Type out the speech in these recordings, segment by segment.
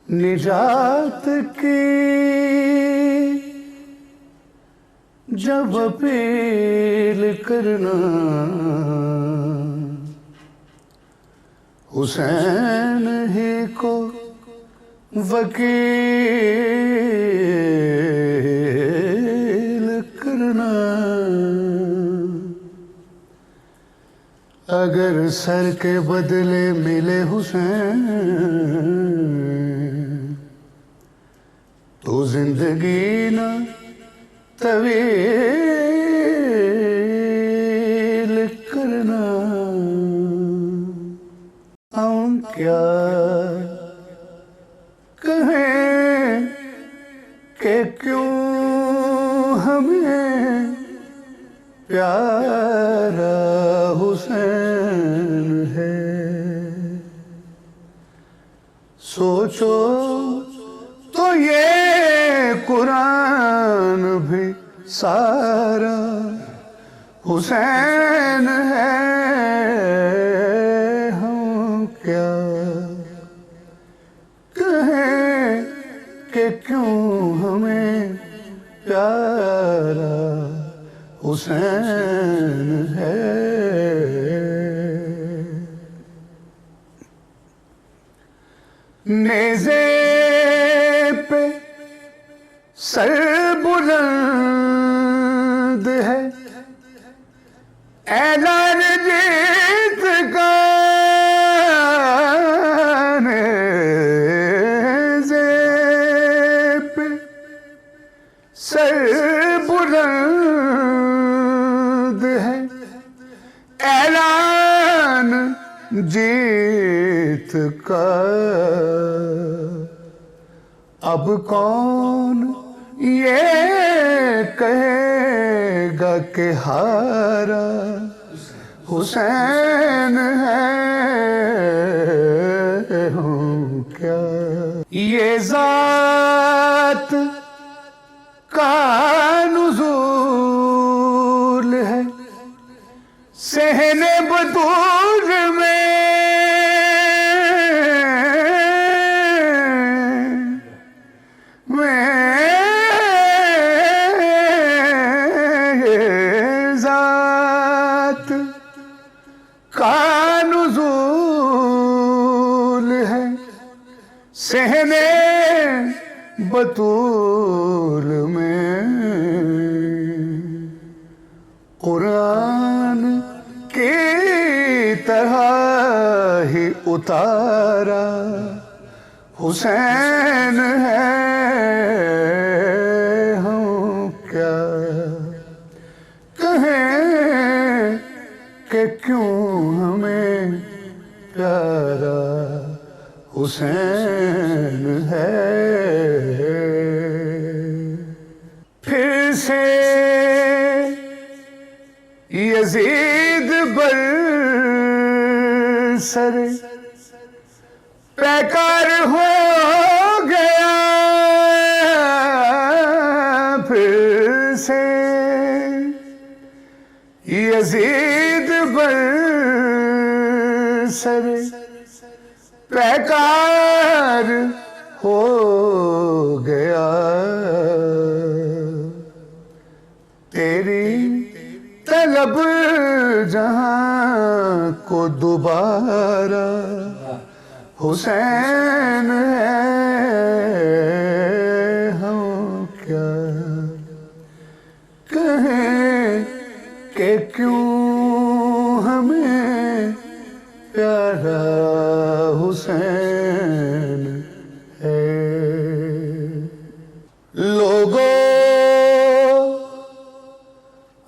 निजात की जब अपील करना, हुसैन ही को वकील करना। अगर सर के बदले मिले हुसैन तो जिंदगी ना तवील करना। हम क्या कहें कि क्यों हमें प्यारा हुसैन है। सोचो तो ये कुरान भी सारा हुसैन है। हम क्या कहें कि क्यों हमें प्यारा हुसैन है। नेज़े पे सर बुलंद है, ऐलान जीत का। नेज़े पे सर बुलंद है, ऐलान जीत का। अब कौन ये कहेगा कि हारा हुसैन है। हूँ क्या ये ज़ात का नुज़ूल है सहने बतूल में। ज़ात का नुज़ूल है सहने बतूल में। कुरान की तरह ही उतारा हुसैन है। हम क्या कहें कि क्यों हमें प्यारा हुसैन है। फिर से यजीद बरसर पैकार हो गया। फिर से यजीद बरसर पैकार हो गया। तेरी तलब जहां को दोबारा हुसैन है। हम क्या कहें कि क्यों हमें प्यारा हुसैन है। लोगों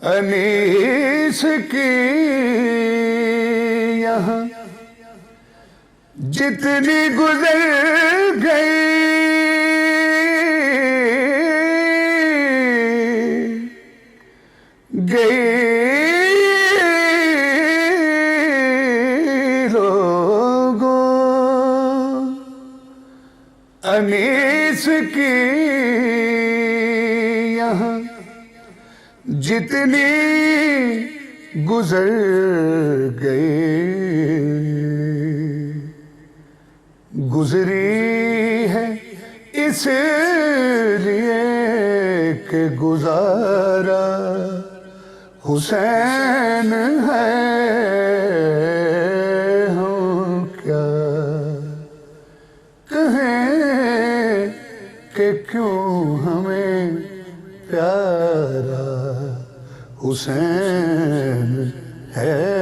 अनीस की यहाँ जितनी गुजर गई, लोगों अनीस की यहाँ जितनी गुजर गई, गुजरी है इसलिए कि गुजारा हुसैन है हो क्या कहें कि क्यों हमें प्यारा हुसैन है।